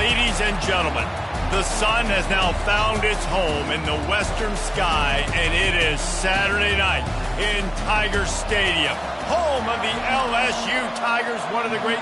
Ladies and gentlemen, the sun has now found its home in the western sky, and it is Saturday night in Tiger Stadium, home of the LSU Tigers, one of the great...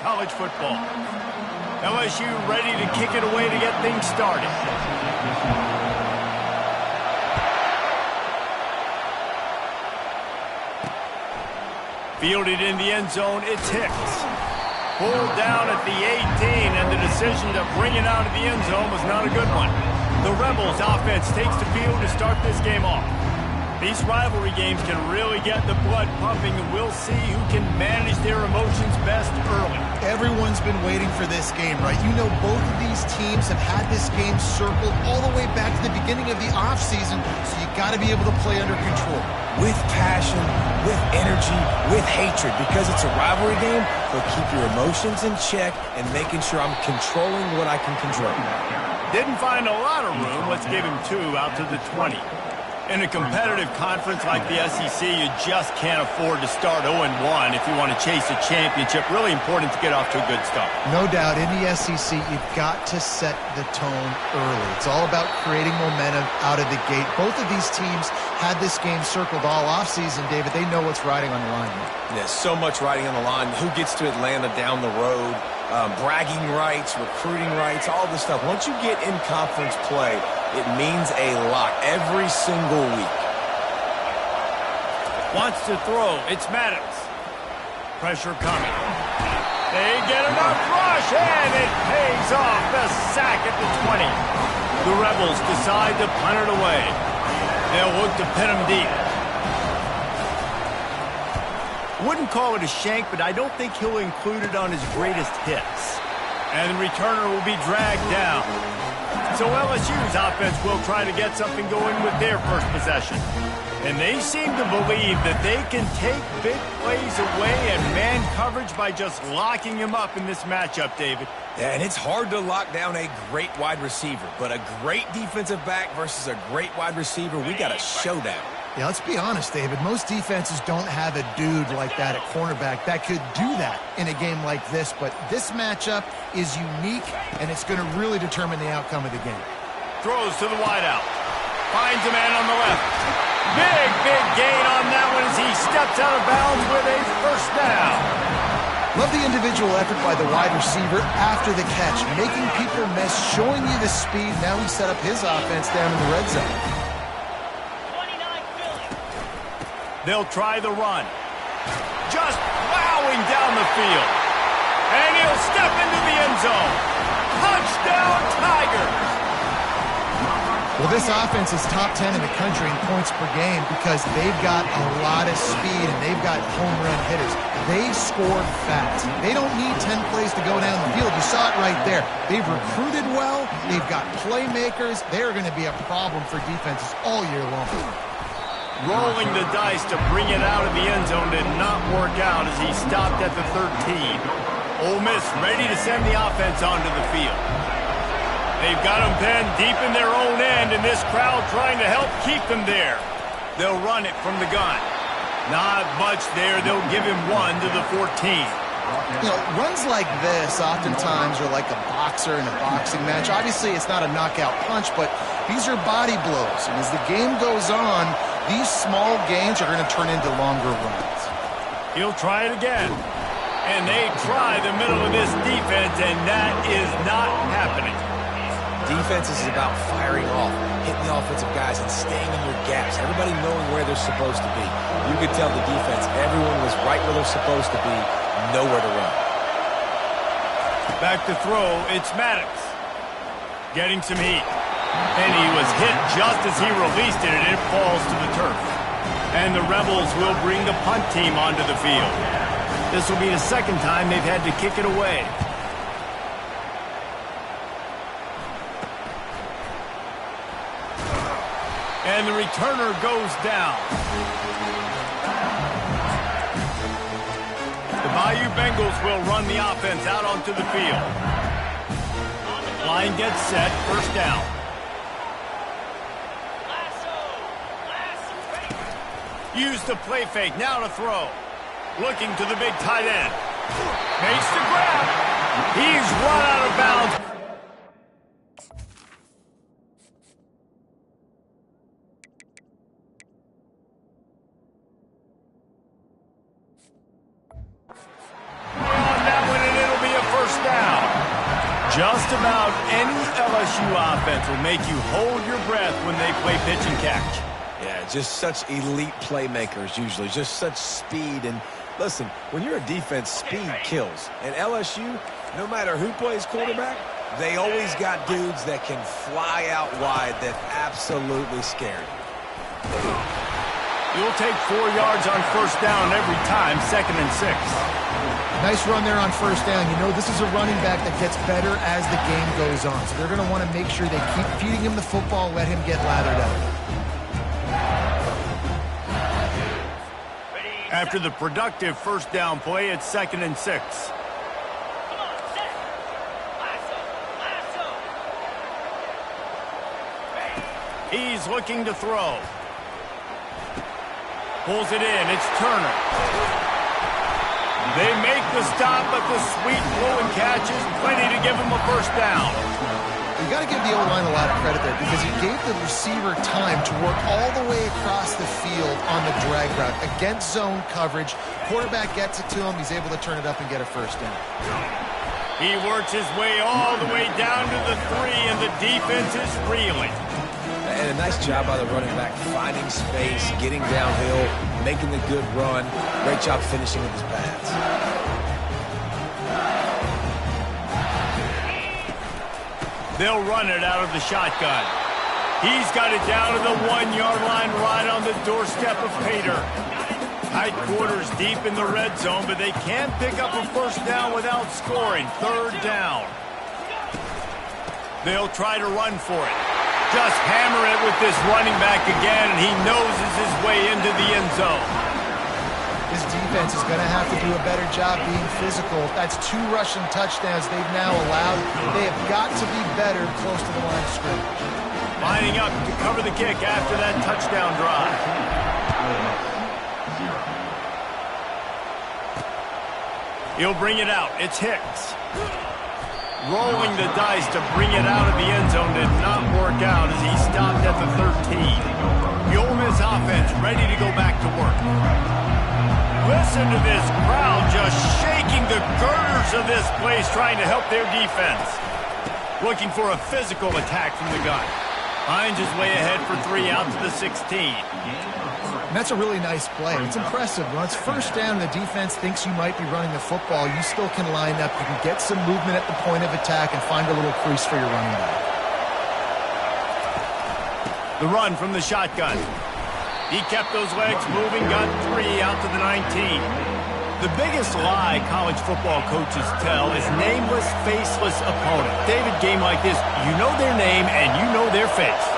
college football. LSU ready to kick it away to get things started. Fielded in the end zone, it's Hicks. Pulled down at the 18, and the decision to bring it out of the end zone was not a good one. The Rebels offense takes the field to start this game off. These rivalry games can really get the blood pumping, and we'll see who can manage their emotions best early. Everyone's been waiting for this game, right? You know, both of these teams have had this game circled all the way back to the beginning of the offseason, so you got to be able to play under control. With passion, with energy, with hatred, because it's a rivalry game, so keep your emotions in check and making sure I'm controlling what I can control. Didn't find a lot of room. Let's give him 2 out to the 20. In a competitive conference like the SEC, you just can't afford to start 0-1 if you want to chase a championship. Really important to get off to a good start. No doubt, in the SEC, you've got to set the tone early. It's all about creating momentum out of the gate. Both of these teams had this game circled all offseason, David. They know what's riding on the line here. There's so much riding on the line. Who gets to Atlanta down the road? Bragging rights, recruiting rights, all this stuff. Once you get in conference play, it means a lot every single week. Wants to throw. It's Maddox. Pressure coming. They get enough rush, and it pays off. The sack at the 20. The Rebels decide to punt it away. They'll look to pin him deep. Wouldn't call it a shank, but I don't think he'll include it on his greatest hits. And the returner will be dragged down. So LSU's offense will try to get something going with their first possession. And they seem to believe that they can take big plays away and man coverage by just locking him up in this matchup, David. Yeah, and it's hard to lock down a great wide receiver, but a great defensive back versus a great wide receiver, we got a showdown. Yeah, let's be honest, David. Most defenses don't have a dude like that at cornerback that could do that in a game like this, but this matchup is unique, and it's going to really determine the outcome of the game. Throws to the wideout. Finds a man on the left. Big gain on that one as he steps out of bounds with a first down. Love the individual effort by the wide receiver after the catch, making people miss, showing you the speed. Now he set up his offense down in the red zone. They'll try the run. Just plowing down the field. And he'll step into the end zone. Touchdown, Tigers! Well, this offense is top 10 in the country in points per game because they've got a lot of speed and they've got home run hitters. They score fast. They don't need 10 plays to go down the field. You saw it right there. They've recruited well. They've got playmakers. They're going to be a problem for defenses all year long. Rolling the dice to bring it out of the end zone did not work out as he stopped at the 13. Ole Miss ready to send the offense onto the field. They've got them pinned deep in their own end, and this crowd trying to help keep them there. They'll run it from the gun. Not much there. They'll give him 1 to the 14. You know, runs like this oftentimes are like a boxer in a boxing match. Obviously, it's not a knockout punch, but these are body blows. And as the game goes on, these small gains are going to turn into longer runs. He'll try it again. And they try the middle of this defense, and that is not happening. Defense is about firing off, hitting the offensive guys, and staying in your gaps. Everybody knowing where they're supposed to be. You could tell the defense, everyone was right where they're supposed to be, nowhere to run. Back to throw, it's Maddox. Getting some heat. And he was hit just as he released it, and it falls to the turf. And the Rebels will bring the punt team onto the field. This will be the second time they've had to kick it away. And the returner goes down. The Bayou Bengals will run the offense out onto the field. Line gets set, first down. Use the play fake, now to throw. Looking to the big tight end. Makes the grab. He's run out of bounds. On that one, and it'll be a first down. Just about any LSU offense will make you hold your breath when they play pitch and catch. Yeah, just such elite playmakers usually, just such speed. And listen, when you're a defense, speed kills. And LSU, no matter who plays quarterback, they always got dudes that can fly out wide that absolutely scare you. You'll take 4 yards on first down every time, 2nd and 6. Nice run there on first down. You know, this is a running back that gets better as the game goes on. So they're going to want to make sure they keep feeding him the football, let him get lathered up. After the productive first down play, it's 2nd and 6. He's looking to throw. Pulls it in. It's Turner. They make the stop, but the sweet flowing catch is plenty to give him a first down. You got to give the O-line a lot of credit there because he gave the receiver time to work all the way across the field on the drag route against zone coverage. Quarterback gets it to him. He's able to turn it up and get a first down. He works his way all the way down to the 3, and the defense is reeling. And a nice job by the running back, finding space, getting downhill, making the good run. Great job finishing with his pads. They'll run it out of the shotgun. He's got it down to the 1-yard line right on the doorstep of Pater. Tight quarters deep in the red zone, but they can't pick up a first down without scoring. 3rd down. They'll try to run for it. Just hammer it with this running back again, and he noses his way into the end zone. This defense is going to have to do a better job being physical. That's 2 rushing touchdowns they've now allowed. They have got to be better close to the line of scrimmage. Lining up to cover the kick after that touchdown drive. He'll bring it out. It's Hicks. Rolling the dice to bring it out of the end zone did not work out as he stopped at the 13. The Ole Miss offense ready to go back to work. Listen to this crowd just shaking the girders of this place trying to help their defense. Looking for a physical attack from the gun. Hines is way ahead for 3 out to the 16. And that's a really nice play. It's impressive. When it's first down and the defense thinks you might be running the football, you still can line up. You can get some movement at the point of attack and find a little crease for your running back. The run from the shotgun. He kept those legs moving, got 3 out to the 19. The biggest lie college football coaches tell is nameless, faceless opponent. David, game like this, you know their name and you know their face.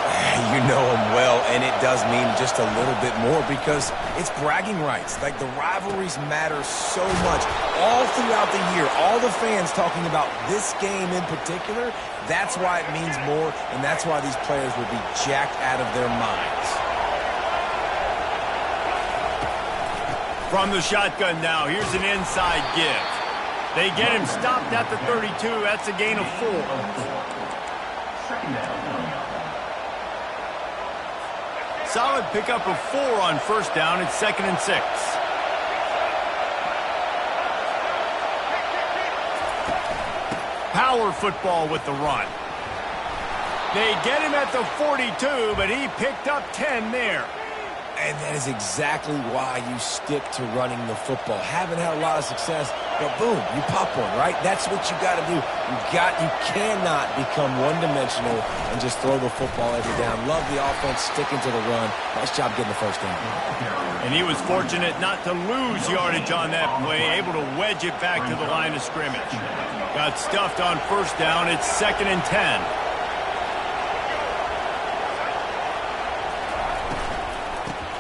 You know them well, and it does mean just a little bit more because it's bragging rights. Like, the rivalries matter so much all throughout the year. All the fans talking about this game in particular, that's why it means more, and that's why these players will be jacked out of their minds. From the shotgun now, here's an inside give. They get him stopped at the 32. That's a gain of 4. Solid pickup of 4 on first down. It's 2nd and 6. Power football with the run. They get him at the 42, but he picked up 10 there. And that is exactly why you stick to running the football. Haven't had a lot of success, but boom, you pop one, right? That's what you got to do. You cannot become one-dimensional and just throw the football every down. Love the offense, sticking to the run. Nice job getting the first down. And he was fortunate not to lose yardage on that play, able to wedge it back to the line of scrimmage. Got stuffed on first down. It's 2nd and 10.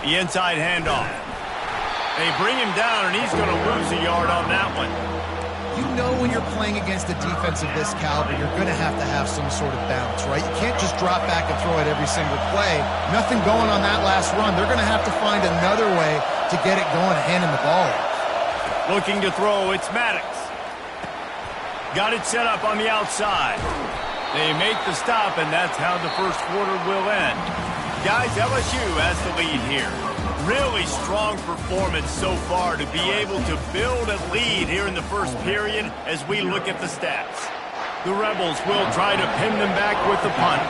The inside handoff. They bring him down, and he's going to lose a yard on that one. You know when you're playing against a defense of this caliber, you're going to have some sort of balance, right? You can't just drop back and throw it every single play. Nothing going on that last run. They're going to have to find another way to get it going and hand him the ball. Looking to throw, it's Maddox. Got it set up on the outside. They make the stop, and that's how the first quarter will end. Guys, LSU has the lead here. Really strong performance so far to be able to build a lead here in the first period as we look at the stats. The Rebels will try to pin them back with the punt.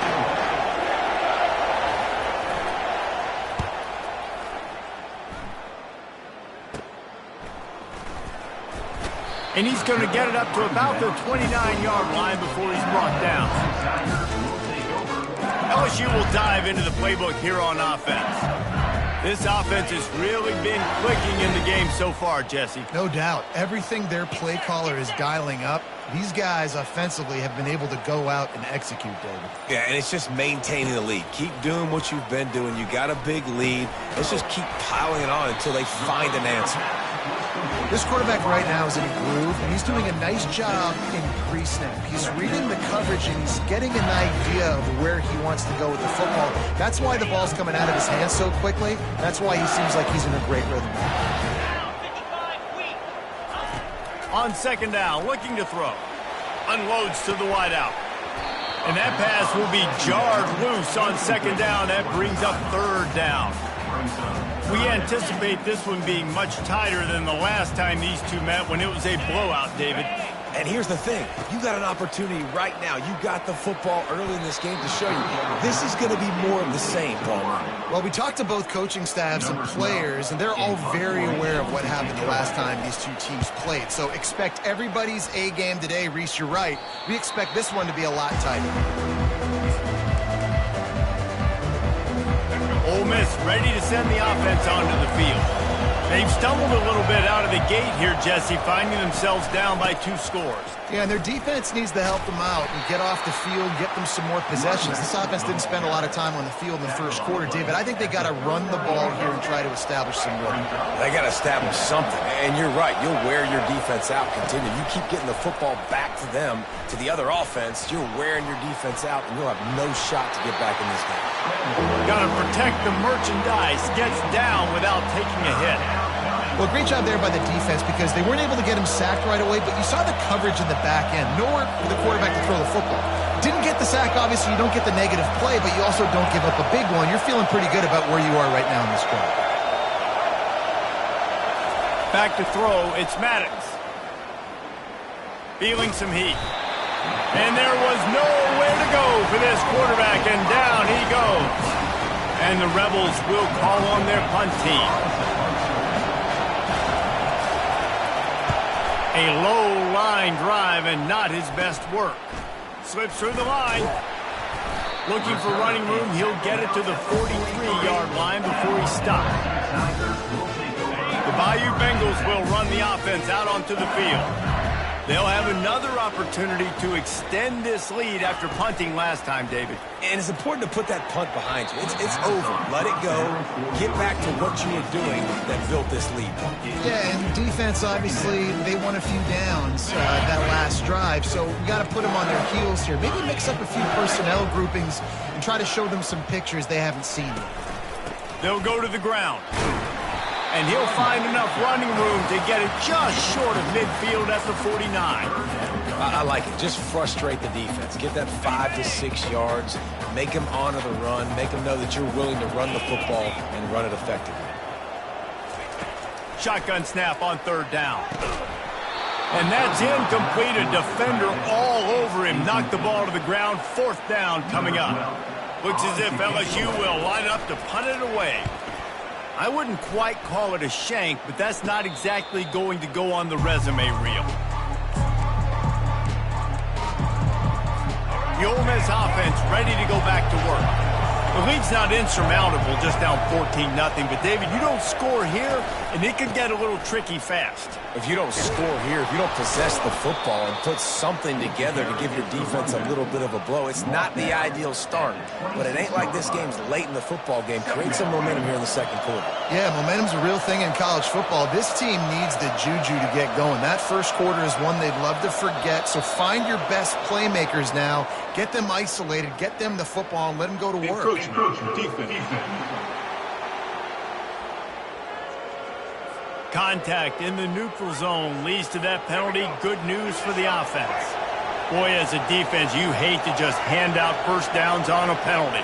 And he's going to get it up to about the 29-yard line before he's brought down. LSU will dive into the playbook here on offense. This offense has really been clicking in the game so far, Jesse. No doubt. Everything their play caller is dialing up, these guys offensively have been able to go out and execute, David. Yeah, and it's just maintaining the lead. Keep doing what you've been doing. You got a big lead. Let's just keep piling it on until they find an answer. This quarterback right now is in a groove, and he's doing a nice job in pre-snap. He's reading the coverage, and he's getting an idea of where he wants to go with the football. That's why the ball's coming out of his hands so quickly. That's why he seems like he's in a great rhythm. On second down, looking to throw. Unloads to the wideout. And that pass will be jarred loose on second down. That brings up third down. We anticipate this one being much tighter than the last time these two met when it was a blowout, David. And here's the thing. You got an opportunity right now. You got the football early in this game to show you. This is going to be more of the same, Palmer. Well, we talked to both coaching staffs and players, and they're all very aware of what happened the last time these two teams played. So expect everybody's A game today. Reese, you're right. We expect this one to be a lot tighter. Ole Miss ready to send the offense onto the field. They've stumbled a little bit out of the gate here, Jesse, finding themselves down by 2 scores. Yeah, and their defense needs to help them out and get off the field, get them some more possessions. This offense didn't spend a lot of time on the field in the first quarter, David. I think they got to run the ball here and try to establish some rhythm. They got to establish something. And you're right. You'll wear your defense out. Continue. You keep getting the football back to them, to the other offense. You're wearing your defense out, and you'll have no shot to get back in this game. Got to protect the merchandise. Gets down without taking a hit. Well, great job there by the defense because they weren't able to get him sacked right away, but you saw the coverage in the back end. Nowhere for the quarterback to throw the football. Didn't get the sack, obviously. You don't get the negative play, but you also don't give up a big one. You're feeling pretty good about where you are right now in this drive. Back to throw, it's Maddox. Feeling some heat. And there was nowhere to go for this quarterback, and down he goes. And the Rebels will call on their punt team. A low line drive and not his best work. Slips through the line. Looking for running room. He'll get it to the 43-yard line before he stops. The Bayou Bengals will run the offense out onto the field. They'll have another opportunity to extend this lead after punting last time, David. And it's important to put that punt behind you. It's over. Let it go. Get back to what you were doing that built this lead. Yeah, and defense, obviously, they won a few downs that last drive, so we got to put them on their heels here. Maybe mix up a few personnel groupings and try to show them some pictures they haven't seen yet. They'll go to the ground. And he'll find enough running room to get it just short of midfield at the 49. I like it. Just frustrate the defense. Get that 5 to 6 yards. Make them honor the run. Make them know that you're willing to run the football and run it effectively. Shotgun snap on third down. And that's incomplete. A defender all over him. Knocked the ball to the ground. Fourth down coming up. Looks as if LSU will line up to punt it away. I wouldn't quite call it a shank, but that's not exactly going to go on the resume reel. The Ole Miss offense ready to go back to work. The lead's not insurmountable, just down 14-0. But, David, you don't score here, and it can get a little tricky fast. If you don't score here, if you don't possess the football and put something together to give your defense a little bit of a blow, it's not the ideal start. But it ain't like this game's late in the football game. Create some momentum here in the second quarter. Yeah, momentum's a real thing in college football. This team needs the juju to get going. That first quarter is one they'd love to forget. So find your best playmakers now. Get them isolated. Get them the football and let them go to work. Contact in the neutral zone leads to that penalty. Good news for the offense. Boy, as a defense, you hate to just hand out first downs on a penalty.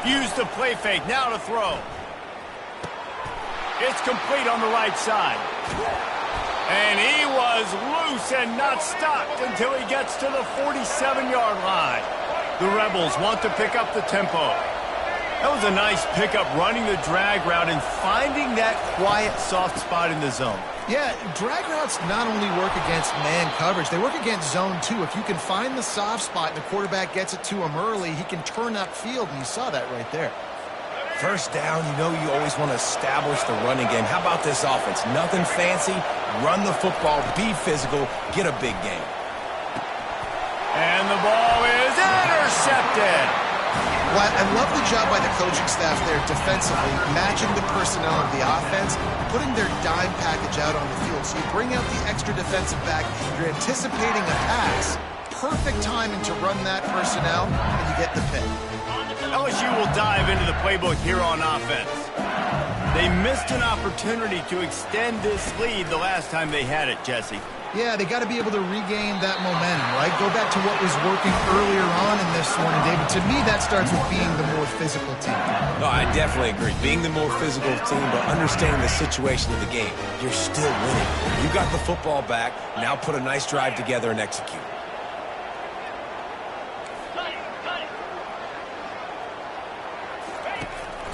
Use the play fake. Now to throw. It's complete on the right side. And he was loose and not stopped until he gets to the 47-yard line. The Rebels want to pick up the tempo. That was a nice pickup, running the drag route and finding that quiet, soft spot in the zone. Yeah, drag routes not only work against man coverage, they work against zone too. If you can find the soft spot and the quarterback gets it to him early, he can turn upfield, and you saw that right there. First down, you know you always want to establish the running game. How about this offense? Nothing fancy. Run the football, be physical, get a big game. And the ball is intercepted. Well, I love the job by the coaching staff there defensively, matching the personnel of the offense, putting their dime package out on the field. So you bring out the extra defensive back, you're anticipating a pass, perfect timing to run that personnel, and you get the pick. LSU will dive into the playbook here on offense. They missed an opportunity to extend this lead the last time they had it, Jesse. Yeah, they got to be able to regain that momentum, right? Go back to what was working earlier on in this one, and David, to me, that starts with being the more physical team. No, I definitely agree. Being the more physical team, but understanding the situation of the game. You're still winning. You got the football back. Now put a nice drive together and execute.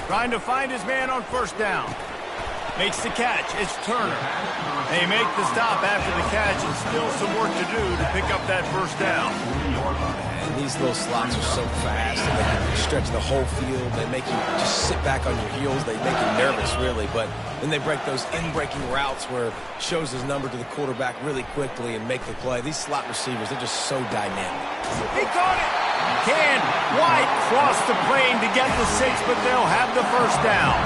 Trying to find his man on first down. Makes the catch. It's Turner. They make the stop after the catch, and still some work to do to pick up that first down. And these little slots are so fast, and they can stretch the whole field. They make you just sit back on your heels. They make you nervous, really. But then they break those in-breaking routes where it shows his number to the quarterback really quickly and make the play. These slot receivers, they're just so dynamic. He caught it. Can White cross the plane to get the 6, but they'll have the first down.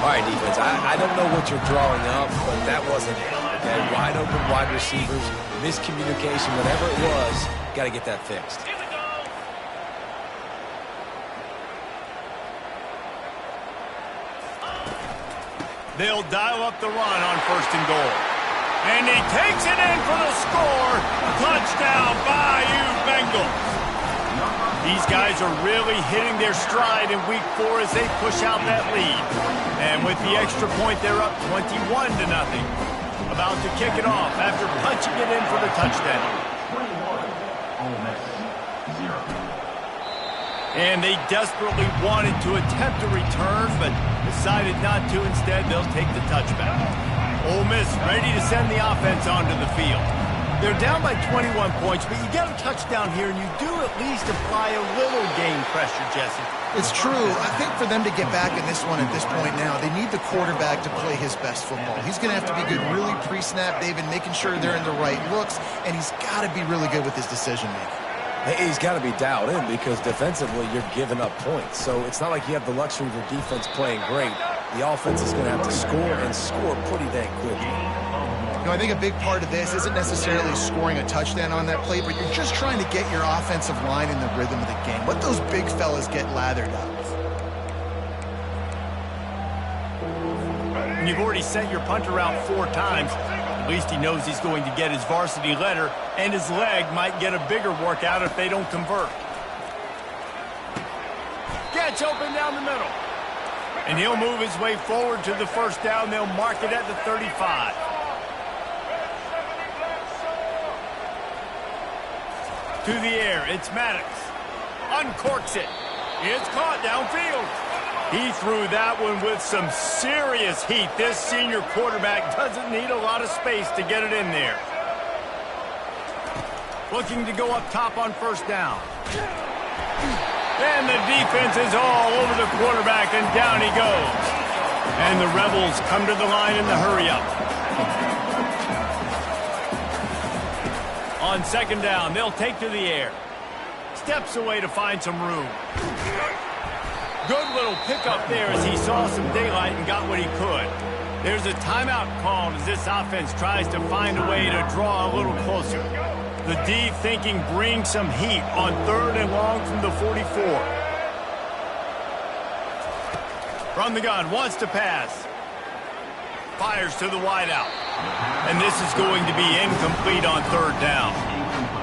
All right, defense, I don't know what you're drawing up, but that wasn't it, okay? Wide open wide receivers, miscommunication, whatever it was, got to get that fixed. They'll dial up the run on first and goal. And he takes it in for the score. Touchdown, Bayou Bengals. These guys are really hitting their stride in week 4 as they push out that lead. And with the extra point, they're up 21-0. About to kick it off after punching it in for the touchdown. And they desperately wanted to attempt a return, but decided not to. Instead, they'll take the touchback. Ole Miss ready to send the offense onto the field. They're down by 21 points, but you get a touchdown here, and you do at least apply a little game pressure, Jesse. It's true. I think for them to get back in this one at this point now, they need the quarterback to play his best football. He's going to have to be good really pre-snap, David, making sure they're in the right looks, and he's got to be really good with his decision-making. Hey, he's got to be dialed in because defensively you're giving up points. So it's not like you have the luxury of your defense playing great. The offense is going to have to score and score pretty dang quickly. You know, I think a big part of this isn't necessarily scoring a touchdown on that play, but you're just trying to get your offensive line in the rhythm of the game. Let those big fellas get lathered up. And you've already sent your punter out 4 times. At least he knows he's going to get his varsity letter, and his leg might get a bigger workout if they don't convert. Gets open down the middle. And he'll move his way forward to the first down. They'll mark it at the 35. To the air, it's Maddox. Uncorks it. It's caught downfield. He threw that one with some serious heat. This senior quarterback doesn't need a lot of space to get it in there. Looking to go up top on first down. And the defense is all over the quarterback, and down he goes. And the Rebels come to the line in the hurry-up. On second down, they'll take to the air. Steps away to find some room. Good little pickup there as he saw some daylight and got what he could. There's a timeout called as this offense tries to find a way to draw a little closer. The D thinking bring some heat on third and long from the 44. From the gun, wants to pass. Fires to the wideout. And this is going to be incomplete on third down.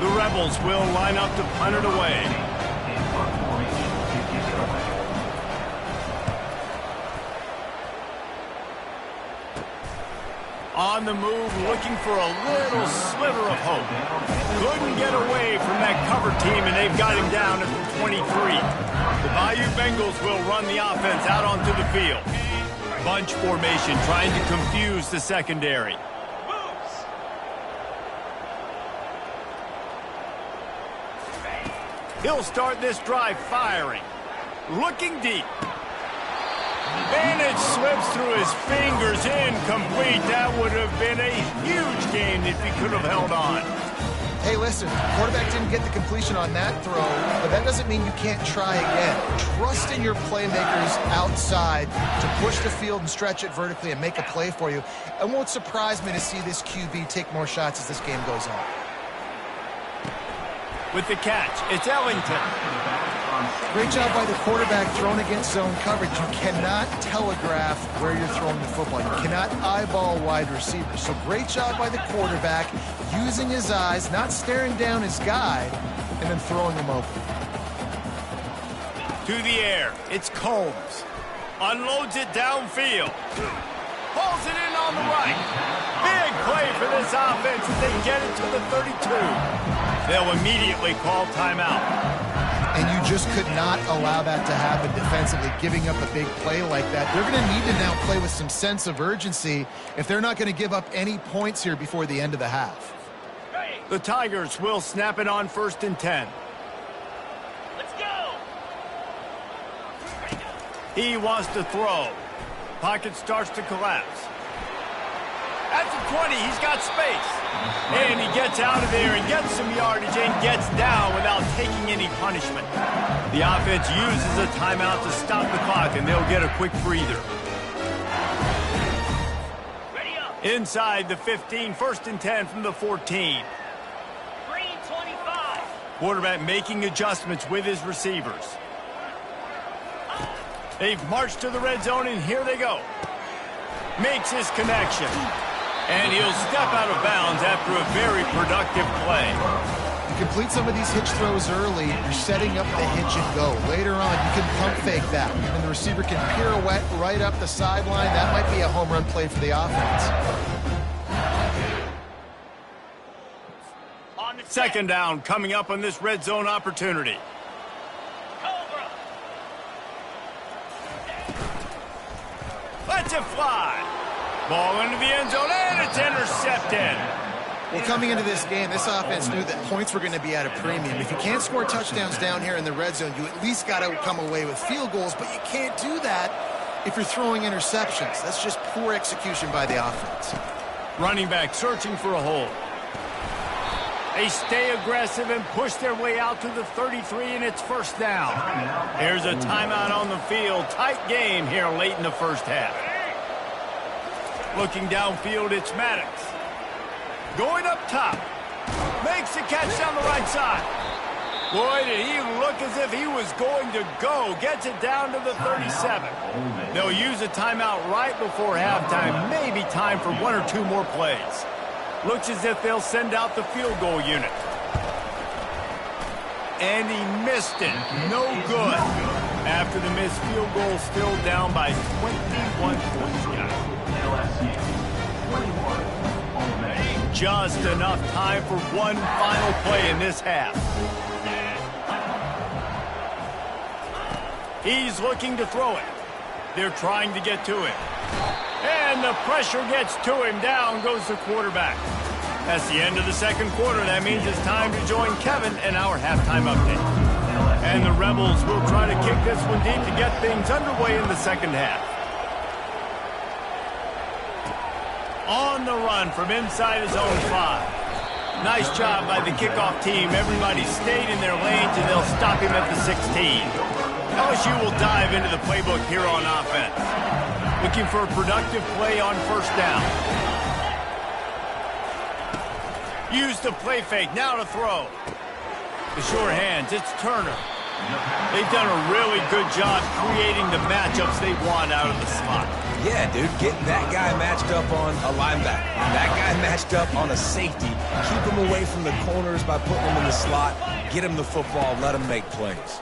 The Rebels will line up to punt it away. On the move, looking for a little sliver of hope. Couldn't get away from that cover team, and they've got him down at the 23. The Bayou Bengals will run the offense out onto the field. Bunch formation trying to confuse the secondary. He'll start this drive firing. Looking deep. And it slips through his fingers, incomplete. That would have been a huge gain if he could have held on. Hey, listen, quarterback didn't get the completion on that throw, but that doesn't mean you can't try again. Trust in your playmakers outside to push the field and stretch it vertically and make a play for you. It won't surprise me to see this QB take more shots as this game goes on. With the catch, it's Ellington. Great job by the quarterback thrown against zone coverage. You cannot telegraph where you're throwing the football. You cannot eyeball wide receivers. So great job by the quarterback using his eyes, not staring down his guy, and then throwing him open. To the air, it's Combs. Unloads it downfield. Pulls it in on the right. Big play for this offense as they get it to the 32. They'll immediately call timeout. And you just could not allow that to happen defensively, giving up a big play like that. They're going to need to now play with some sense of urgency if they're not going to give up any points here before the end of the half. The Tigers will snap it on 1st and 10. Let's go! He wants to throw. Pocket starts to collapse. At the 20, he's got space. And he gets out of there and gets some yardage and gets down without taking any punishment. The offense uses a timeout to stop the clock, and they'll get a quick breather. Ready up! Inside the 15, 1st and 10 from the 14. Green 25. Quarterback making adjustments with his receivers. They've marched to the red zone, and here they go. Makes his connection. And he'll step out of bounds after a very productive play. You complete some of these hitch throws early, you're setting up the hitch and go. Later on, you can pump fake that. And the receiver can pirouette right up the sideline. That might be a home run play for the offense. On the Second down coming up on this red zone opportunity. Cobra. Lets it fly. Ball into the end zone, and it's intercepted. Well, coming into this game, this offense knew that points were going to be at a premium. If you can't score touchdowns down here in the red zone, you at least got to come away with field goals, but you can't do that if you're throwing interceptions. That's just poor execution by the offense. Running back searching for a hole. They stay aggressive and push their way out to the 33, and it's 1st down. Here's a timeout on the field. Tight game here late in the first half. Looking downfield, it's Maddox. Going up top. Makes the catch down the right side. Boy, did he look as if he was going to go. Gets it down to the 37. They'll use a timeout right before halftime. Maybe time for 1 or 2 more plays. Looks as if they'll send out the field goal unit. And he missed it. No good. After the missed field goal, still down by 21 points, guys. Just enough time for one final play in this half. He's looking to throw it. They're trying to get to him. And the pressure gets to him. Down goes the quarterback. That's the end of the second quarter. That means it's time to join Kevin in our halftime update. And the Rebels will try to kick this one deep to get things underway in the second half. On the run from inside his own 5. Nice job by the kickoff team. Everybody stayed in their lanes, and they'll stop him at the 16. LSU will dive into the playbook here on offense. Looking for a productive play on first down. Use the play fake, now to throw. The short hands, it's Turner. They've done a really good job creating the matchups they want out of the slot. Yeah, dude, getting that guy matched up on a linebacker, that guy matched up on a safety, keep him away from the corners by putting him in the slot, get him the football, let him make plays.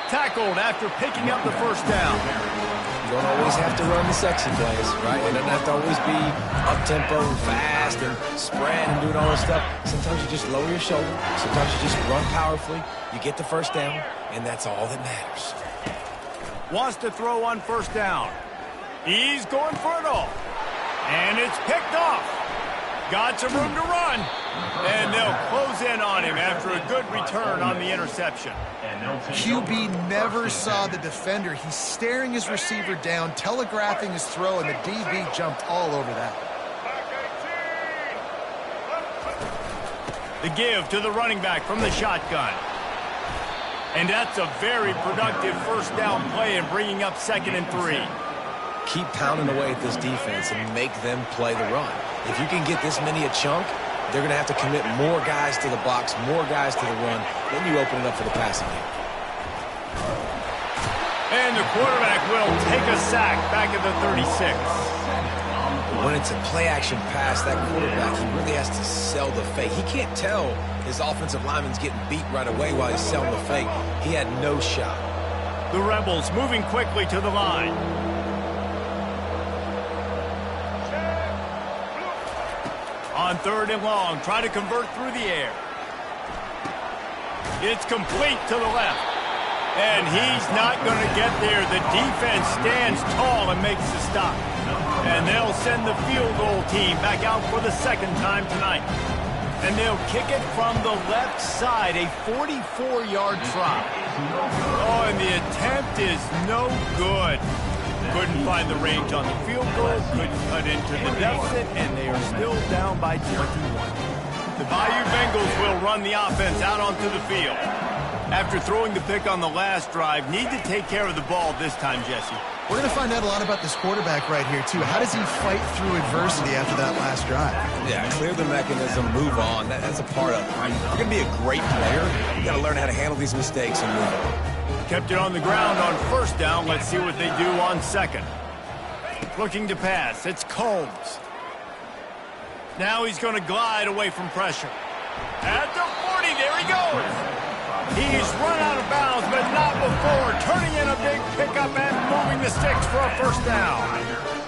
Tackled after picking up the first down. You don't always have to run the sexy plays, right? It doesn't have to always be up-tempo and fast and spread and doing all this stuff. Sometimes you just lower your shoulder. Sometimes you just run powerfully. You get the first down, and that's all that matters. Wants to throw on first down. He's going for it all. And it's picked off. Got some room to run. And they'll close in on him after a good return on the interception. QB never saw the defender. He's staring his receiver down, telegraphing his throw, and the DB jumped all over that. The give to the running back from the shotgun. And that's a very productive first down play in bringing up 2nd and 3. Keep pounding away at this defense and make them play the run. If you can get this many a chunk, they're going to have to commit more guys to the box, more guys to the run. Then you open it up for the passing game. And the quarterback will take a sack back at the 36. When it's a play-action pass, that quarterback, he really has to sell the fake. He can't tell his offensive lineman's getting beat right away while he's selling the fake. He had no shot. The Rebels moving quickly to the line. On 3rd and long, try to convert through the air. It's complete to the left. And he's not going to get there. The defense stands tall and makes the stop. And they'll send the field goal team back out for the second time tonight. And they'll kick it from the left side, a 44-yard try. Oh, and the attempt is no good. Couldn't find the range on the field goal, couldn't cut into the deficit, and they are still down by 21. The Bayou Bengals will run the offense out onto the field. After throwing the pick on the last drive, need to take care of the ball this time, Jesse. We're going to find out a lot about this quarterback right here, too. How does he fight through adversity after that last drive? Yeah, clear the mechanism, move on. That's a part of it, right? You're going to be a great player. You got to learn how to handle these mistakes and move on. Kept it on the ground on first down. Let's see what they do on 2nd. Looking to pass. It's Combs. Now he's going to glide away from pressure. At the 40, there he goes. He's run out of bounds, but not before. Turning in a big pickup and moving the sticks for a first down.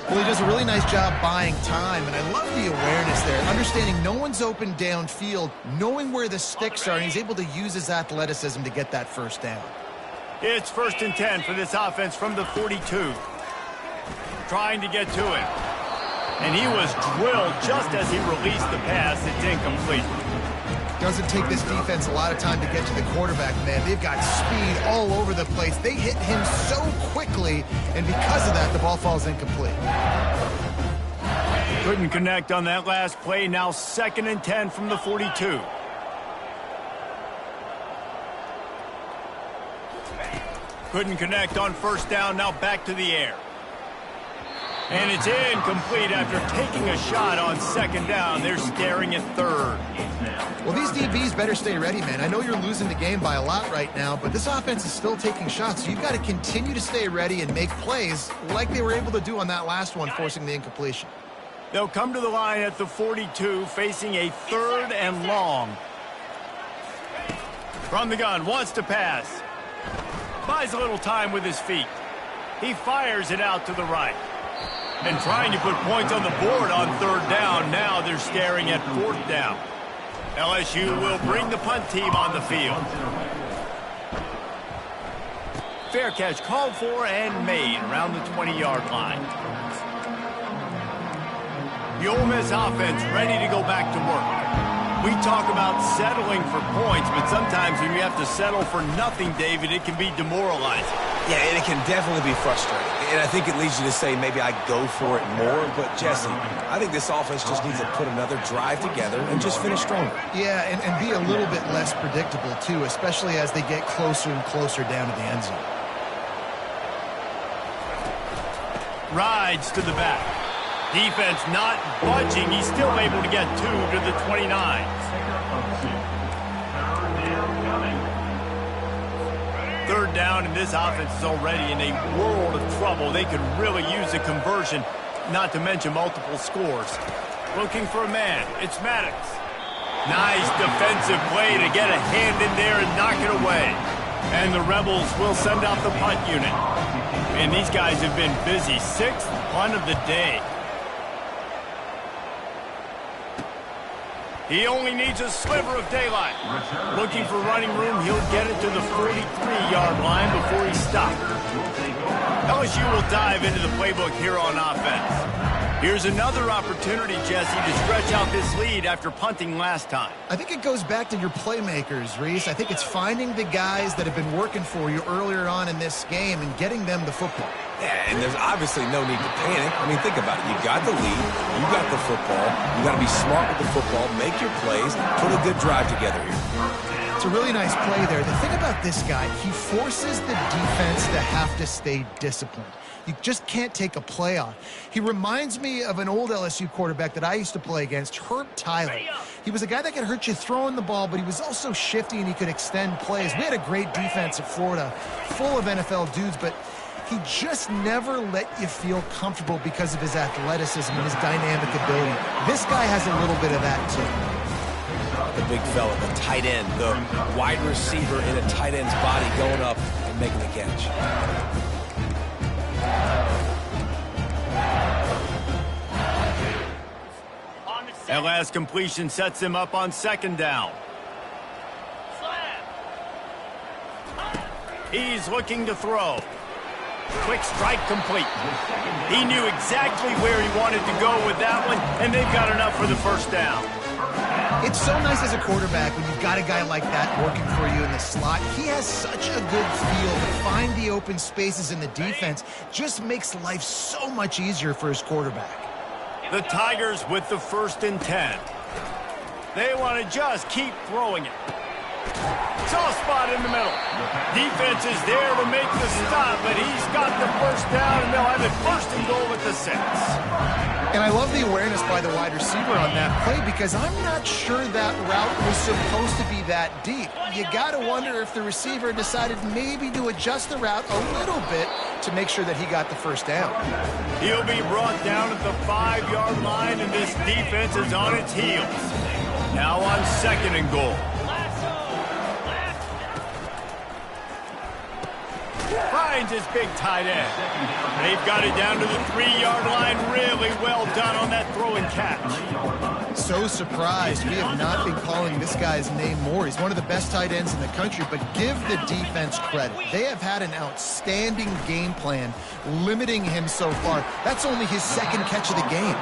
Well, he does a really nice job buying time, and I love the awareness there. Understanding no one's open downfield, knowing where the sticks are, and he's able to use his athleticism to get that first down. It's 1st and 10 for this offense from the 42. Trying to get to it. And he was drilled just as he released the pass. It's incomplete. Doesn't take this defense a lot of time to get to the quarterback, man. They've got speed all over the place. They hit him so quickly, and because of that, the ball falls incomplete. Couldn't connect on that last play. Now 2nd and 10 from the 42. Couldn't connect on first down. Now back to the air. And it's incomplete after taking a shot on 2nd down. They're staring at 3rd. Well, these DBs better stay ready, man. I know you're losing the game by a lot right now, but this offense is still taking shots. So you've got to continue to stay ready and make plays like they were able to do on that last one, forcing the incompletion. They'll come to the line at the 42, facing a 3rd and long. From the gun, wants to pass. Buys a little time with his feet. He fires it out to the right. And trying to put points on the board on 3rd down. Now they're staring at 4th down. LSU will bring the punt team on the field. Fair catch called for and made around the 20-yard line. The Ole Miss offense ready to go back to work. We talk about settling for points, but sometimes when you have to settle for nothing, David, it can be demoralizing. Yeah, and it can definitely be frustrating. And I think it leads you to say maybe I go for it more. But, Jesse, I think this offense just needs to put another drive together and just finish stronger. Yeah, and be a little bit less predictable, too, especially as they get closer and closer down to the end zone. Rides to the back. Defense not budging. He's still able to get 2 to the 29. Third down, and this offense is already in a world of trouble. They could really use a conversion, not to mention multiple scores. Looking for a man. It's Maddox. Nice defensive play to get a hand in there and knock it away. And the Rebels will send out the punt unit. And these guys have been busy. 6th punt of the day. He only needs a sliver of daylight. Looking for running room, he'll get it to the 43-yard line before he's stopped. LSU will dive into the playbook here on offense. Here's another opportunity, Jesse, to stretch out this lead after punting last time. I think it goes back to your playmakers, Reese. I think it's finding the guys that have been working for you earlier on in this game and getting them the football. Yeah, and there's obviously no need to panic. I mean, think about it. You got the lead. You got the football. You got to be smart with the football, make your plays, put a good drive together here. It's a really nice play there. The thing about this guy, he forces the defense to have to stay disciplined. You just can't take a play off. He reminds me of an old LSU quarterback that I used to play against, Herb Tyler. He was a guy that could hurt you throwing the ball, but he was also shifty and he could extend plays. We had a great defense at Florida, full of NFL dudes, but he just never let you feel comfortable because of his athleticism and his dynamic ability. This guy has a little bit of that, too. The big fella, the tight end, the wide receiver in a tight end's body going up and making the catch. That last completion sets him up on 2nd down. He's looking to throw. Quick strike complete. He knew exactly where he wanted to go with that one, and they've got enough for the first down. It's so nice as a quarterback when you've got a guy like that working for you in the slot. He has such a good feel to find the open spaces in the defense. Just makes life so much easier for his quarterback. The Tigers with the 1st and 10. They want to just keep throwing it. Soft spot in the middle. Defense is there to make the stop, but he's got the first down, and they'll have it 1st and goal at the 6. And I love the awareness by the wide receiver on that play because I'm not sure that route was supposed to be that deep. You got to wonder if the receiver decided maybe to adjust the route a little bit to make sure that he got the first down. He'll be brought down at the 5-yard line, and this defense is on its heels. Now on 2nd and goal. Finds his big tight end. They've got it down to the 3-yard line. Really well done on that throw and catch. So surprised. We have not been calling this guy's name more. He's one of the best tight ends in the country, but give the defense credit. They have had an outstanding game plan limiting him so far. That's only his 2nd catch of the game.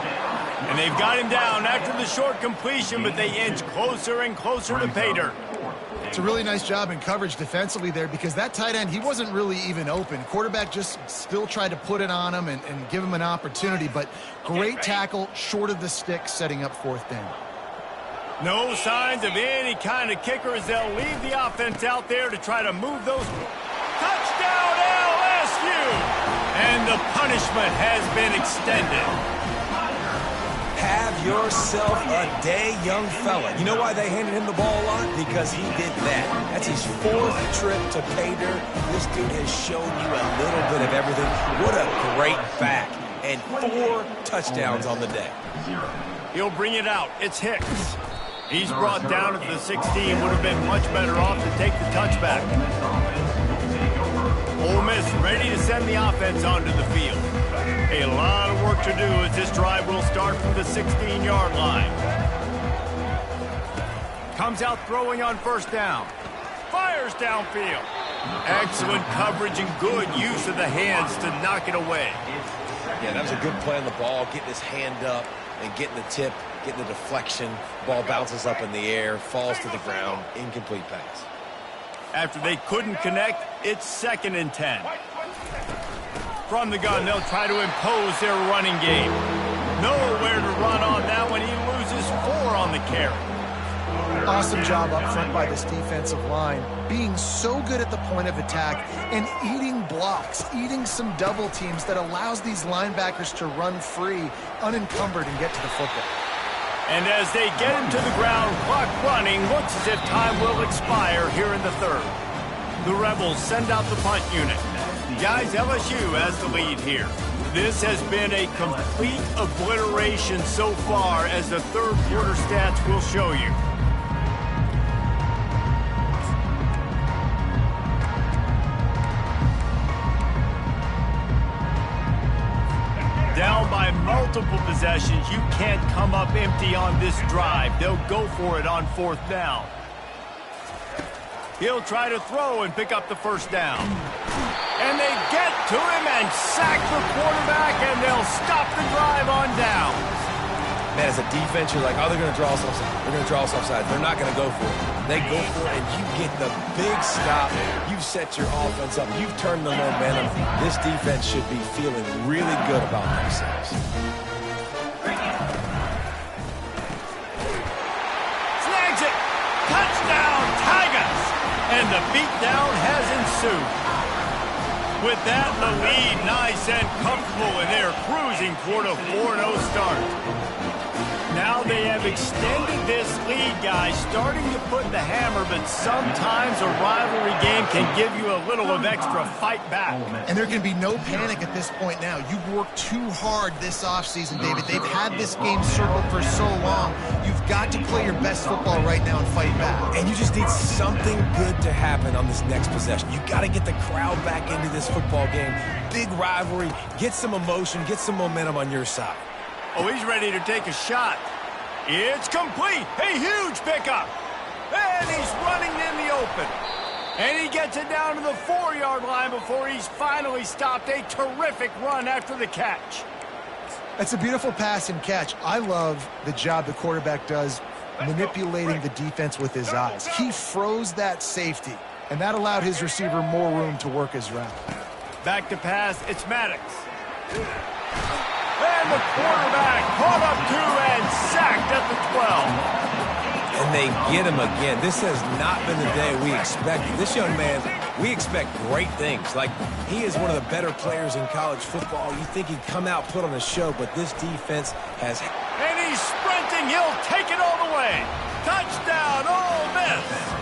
And they've got him down after the short completion, but they inch closer and closer to pay dirt. It's a really nice job in coverage defensively there because that tight end, he wasn't really even open. Quarterback just still tried to put it on him and give him an opportunity, but great tackle short of the stick setting up 4th down. No signs of any kind of kicker as they'll leave the offense out there to try to move those. Touchdown LSU! And the punishment has been extended. Have yourself a day, young fella. You know why they handed him the ball a lot? Because he did that. That's his 4th trip to pay dirt. This dude has shown you a little bit of everything. What a great back. And 4 touchdowns on the day. He'll bring it out. It's Hicks. He's brought down at the 16. Would have been much better off to take the touchback. Ole Miss ready to send the offense onto the field. A lot of work to do as this drive will start from the 16-yard line. Comes out throwing on 1st down. Fires downfield. Excellent coverage and good use of the hands to knock it away. Yeah, that was a good play on the ball, getting his hand up and getting the tip, getting the deflection. Ball bounces up in the air, falls to the ground, incomplete pass. After they couldn't connect, it's 2nd and 10. From the gun, they'll try to impose their running game. Nowhere to run on that one. He loses 4 on the carry. Awesome job up front by this defensive line, being so good at the point of attack and eating blocks, eating some double teams that allows these linebackers to run free, unencumbered, and get to the football. And as they get him to the ground, clock running, looks as if time will expire here in the 3rd. The Rebels send out the punt unit. Guys, LSU has the lead here. This has been a complete obliteration so far, as the 3rd quarter stats will show you. Down by multiple possessions, you can't come up empty on this drive. They'll go for it on 4th down. He'll try to throw and pick up the 1st down. And they get to him and sack the quarterback, and they'll stop the drive on down. Man, as a defense, you're like, oh, they're going to draw us offside. They're going to draw us offside. They're not going to go for it. They go for it, and you get the big stop. You've set your offense up. You've turned the momentum. This defense should be feeling really good about themselves. Snags it. Touchdown, Tigers. And the beatdown has ensued. With that, the lead nice and comfortable, and they're cruising toward a 4-0 start. Now they have extended this lead, guys, starting to put the hammer, but sometimes a rivalry game can give you a little of extra fight back. And there can be no panic at this point now. You've worked too hard this offseason, David. They've had this game circled for so long. You've got to play your best football right now and fight back. And you just need something good to happen on this next possession. You got to get the crowd back into this football game. Big rivalry. Get some emotion. Get some momentum on your side. Oh, he's ready to take a shot. It's complete. A huge pickup. And he's running in the open. And he gets it down to the 4-yard line before he's finally stopped. A terrific run after the catch. That's a beautiful pass and catch. I love the job the quarterback does manipulating the defense with his eyes. He froze that safety, and that allowed his receiver more room to work his route. Back to pass. It's Maddox. And the quarterback caught up to and sacked at the 12. And they get him again. This has not been the day we expected. This young man, we expect great things. Like, he is one of the better players in college football. You think he'd come out, put on a show, but this defense has... And he's sprinting. He'll take it all the way. Touchdown, Ole Miss.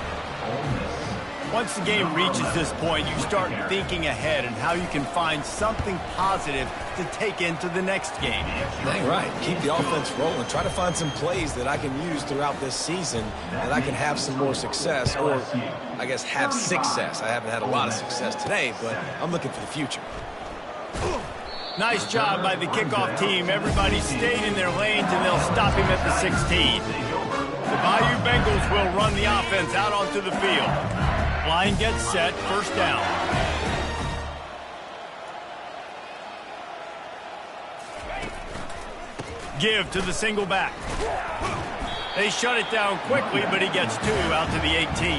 Once the game reaches this point, you start thinking ahead and how you can find something positive to take into the next game. Dang right. Keep the offense rolling. Try to find some plays that I can use throughout this season that I can have some more success, or I guess have success. I haven't had a lot of success today, but I'm looking for the future. Nice job by the kickoff team. Everybody stayed in their lanes, and they'll stop him at the 16. The Bayou Bengals will run the offense out onto the field. Line gets set, 1st down. Give to the single back. They shut it down quickly, but he gets 2 out to the 18.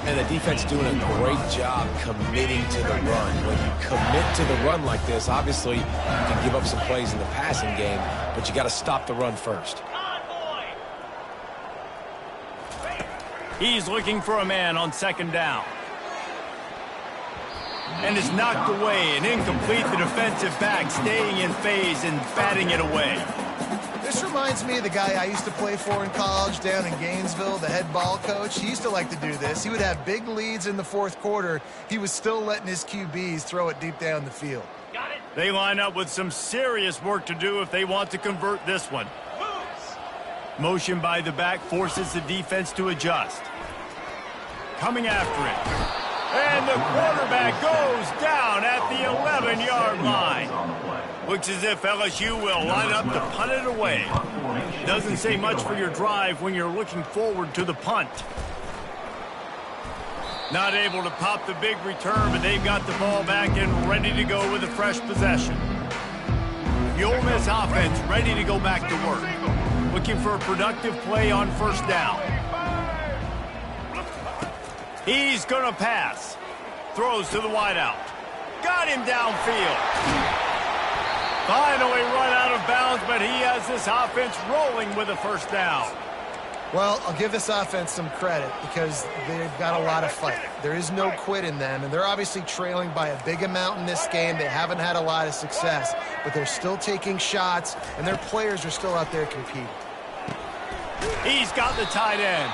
And the defense doing a great job committing to the run. When you commit to the run like this, obviously you can give up some plays in the passing game, but you got to stop the run first. He's looking for a man on 2nd down. And is knocked away and incomplete. The defensive back staying in phase and batting it away. This reminds me of the guy I used to play for in college down in Gainesville, the head ball coach. He used to like to do this. He would have big leads in the 4th quarter. He was still letting his QBs throw it deep down the field. Got it. They line up with some serious work to do if they want to convert this one. Motion by the back forces the defense to adjust. Coming after it. And the quarterback goes down at the 11-yard line. Looks as if LSU will line up to punt it away. Doesn't say much for your drive when you're looking forward to the punt. Not able to pop the big return, but they've got the ball back and ready to go with a fresh possession. The Ole Miss offense ready to go back to work. Looking for a productive play on first down. He's going to pass. Throws to the wideout. Got him downfield. Finally run out of bounds, but he has this offense rolling with a first down. Well, I'll give this offense some credit because they've got a lot of fight. There is no quit in them, and they're obviously trailing by a big amount in this game. They haven't had a lot of success, but they're still taking shots, and their players are still out there competing. He's got the tight end.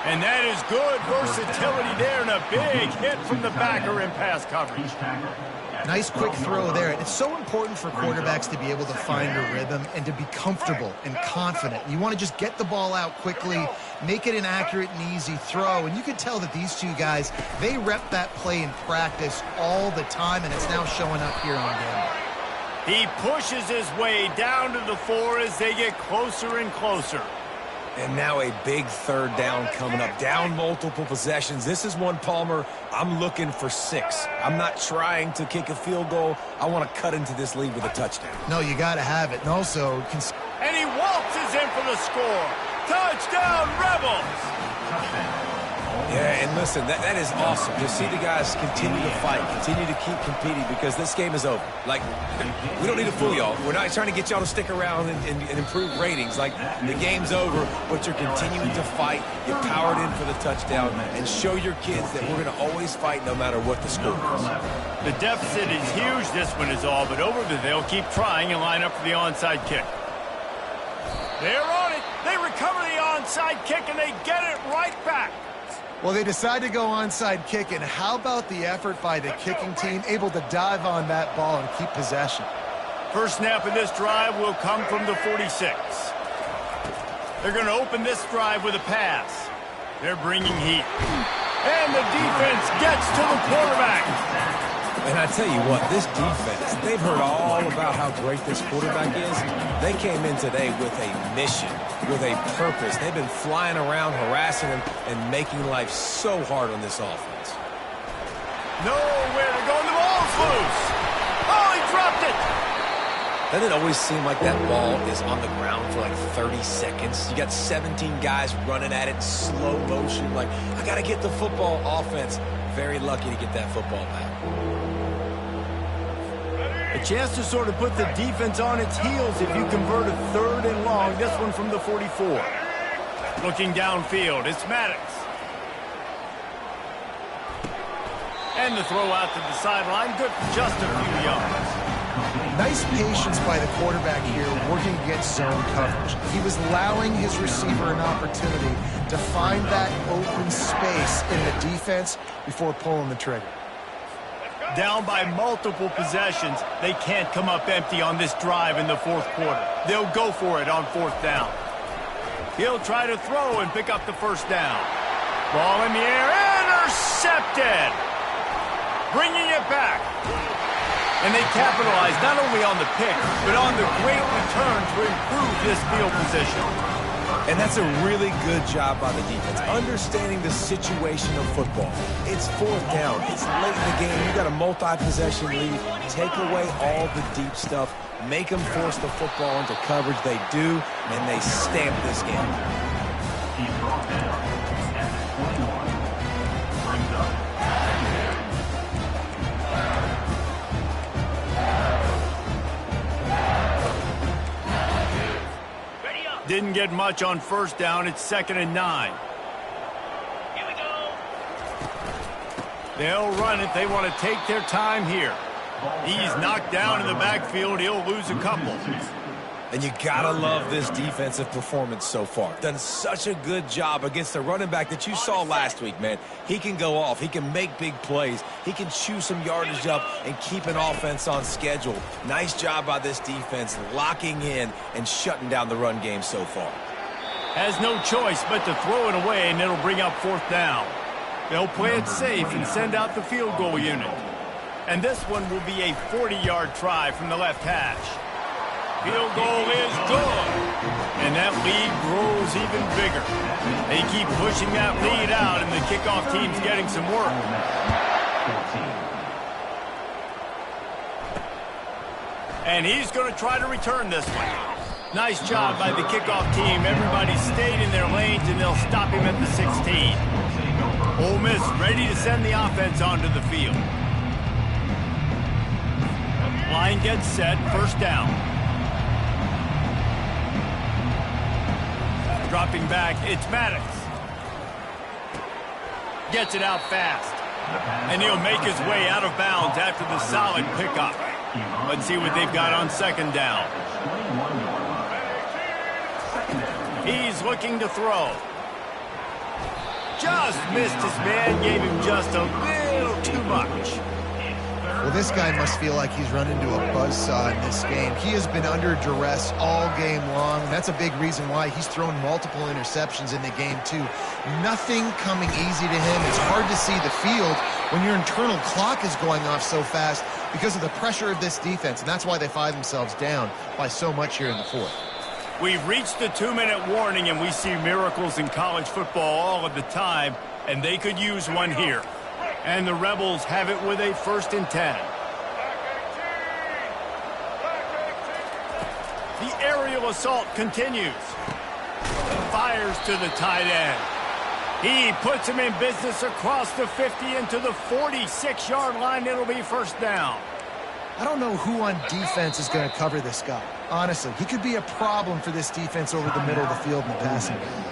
And that is good versatility there, and a big hit from the backer in pass coverage. Nice quick throw there. It's so important for quarterbacks to be able to find a rhythm and to be comfortable and confident. You want to just get the ball out quickly, make it an accurate and easy throw. And you can tell that these two guys, they rep that play in practice all the time, and it's now showing up here on game. He pushes his way down to the 4 as they get closer and closer. And now a big third down coming up. Down multiple possessions. This is one, Palmer, I'm looking for 6. I'm not trying to kick a field goal. I want to cut into this lead with a touchdown. No, you got to have it. And also... And he waltzes in for the score. Touchdown, Rebels! Yeah, and listen, that is awesome to see the guys continue to fight, continue to keep competing, because this game is over. Like, we don't need to fool y'all. We're not trying to get y'all to stick around and improve ratings. Like, the game's over, but you're continuing to fight. You powered in for the touchdown, and show your kids that we're going to always fight no matter what the score is. The deficit is huge, this one is all, but over the they'll keep trying and line up for the onside kick. They're on it. They recover the onside kick, and they get it right back. Well, they decide to go onside kick, and how about the effort by the kicking team, able to dive on that ball and keep possession? First snap of this drive will come from the 46. They're going to open this drive with a pass. They're bringing heat. And the defense gets to the quarterback. And I tell you what, this defense, they've heard all about how great this quarterback is. They came in today with a mission, with a purpose. They've been flying around, harassing him, and making life so hard on this offense. Nowhere to go, and the ball's loose. Oh, he dropped it. Doesn't it always seem like that ball is on the ground for like 30 seconds? You got 17 guys running at it in slow motion. Like, I got to get the football. Offense, very lucky to get that football back. A chance to sort of put the defense on its heels if you convert a 3rd and long. This one from the 44. Looking downfield, it's Maddox. And the throw out to the sideline, good for just a few yards. Nice patience by the quarterback here, working against zone coverage. He was allowing his receiver an opportunity to find that open space in the defense before pulling the trigger. Down by multiple possessions, they can't come up empty on this drive in the 4th quarter. They'll go for it on 4th down. He'll try to throw and pick up the first down. Ball in the air, intercepted! Bringing it back. And they capitalize not only on the pick, but on the great return to improve this field position. And that's a really good job by the defense, understanding the situation of football. It's 4th down. It's late in the game. You got a multi-possession lead. Take away all the deep stuff. Make them force the football into coverage. They do, and they stamp this game. Didn't get much on first down. It's 2nd and 9. Here we go. They'll run it. They want to take their time here. He's knocked down in the backfield. He'll lose a couple. And you gotta love this defensive performance so far. Done such a good job against the running back that you saw last week, man. He can go off. He can make big plays. He can chew some yardage up and keep an offense on schedule. Nice job by this defense locking in and shutting down the run game so far. Has no choice but to throw it away, and it'll bring up 4th down. They'll play it safe and send out the field goal unit. And this one will be a 40-yard try from the left hash. Field goal is good. And that lead grows even bigger. They keep pushing that lead out, and the kickoff team's getting some work. And he's going to try to return this one. Nice job by the kickoff team. Everybody stayed in their lanes, and they'll stop him at the 16. Ole Miss ready to send the offense onto the field. Line gets set, first down. Dropping back, it's Maddox. Gets it out fast. And he'll make his way out of bounds after the solid pickup. Let's see what they've got on second down. He's looking to throw. Just missed his man, gave him just a little too much. Well, this guy must feel like he's run into a buzzsaw in this game. He has been under duress all game long, and that's a big reason why he's thrown multiple interceptions in the game, too. Nothing coming easy to him. It's hard to see the field when your internal clock is going off so fast because of the pressure of this defense, and that's why they find themselves down by so much here in the fourth. We've reached the 2-minute warning, and we see miracles in college football all of the time, and they could use one here. And the Rebels have it with a 1st and 10. The aerial assault continues. Fires to the tight end. He puts him in business across the 50 into the 46-yard line. It'll be first down. I don't know who on defense is going to cover this guy. Honestly, he could be a problem for this defense over the middle of the field in the passing game.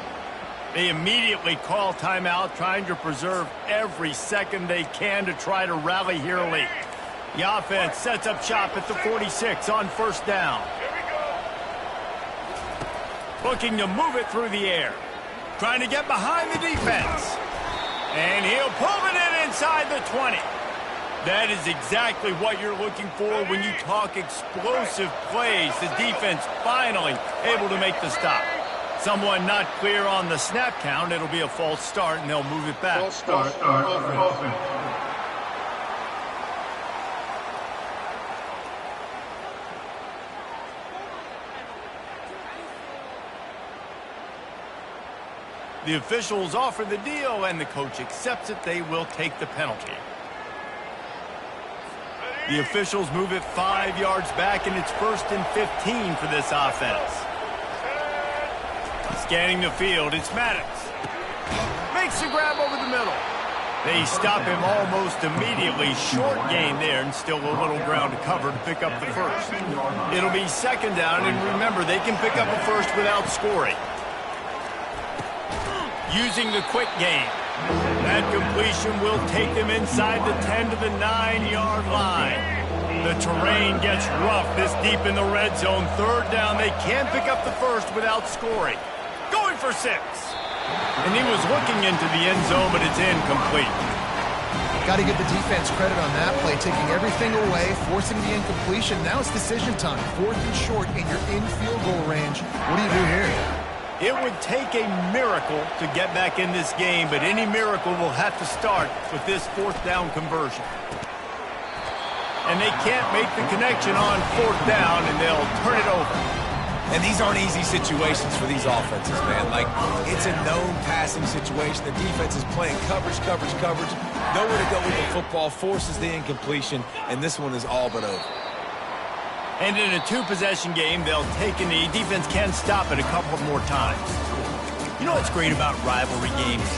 They immediately call timeout, trying to preserve every second they can to try to rally here late. The offense sets up shop at the 46 on first down. Looking to move it through the air. Trying to get behind the defense. And he'll pull it in inside the 20. That is exactly what you're looking for when you talk explosive plays. The defense finally able to make the stop. Someone not clear on the snap count. It'll be a false start, and they'll move it back. False start. Offense. The officials offer the deal, and the coach accepts it. They will take the penalty. The officials move it 5 yards back, and it's 1st and 15 for this offense. Scanning the field, it's Maddox. Makes the grab over the middle. They stop him almost immediately. Short gain there, and still a little ground to cover to pick up the first. It'll be second down, and remember, they can pick up a first without scoring. Using the quick game. That completion will take them inside the 10 to the 9-yard line. The terrain gets rough this deep in the red zone. Third down, they can pick up the first without scoring. Going for 6. And he was looking into the end zone, but it's incomplete. Got to give the defense credit on that play, taking everything away, forcing the incompletion. Now it's decision time. 4th and short, and you're in field goal range. What do you do here? It would take a miracle to get back in this game, but any miracle will have to start with this 4th down conversion. And they can't make the connection on 4th down, and they'll turn it over. And these aren't easy situations for these offenses, man. Like, it's a known passing situation. The defense is playing coverage. Nowhere to go with the football, forces the incompletion, and this one is all but over. And in a 2-possession game, they'll take a knee. Defense can stop it a couple more times. You know what's great about rivalry games?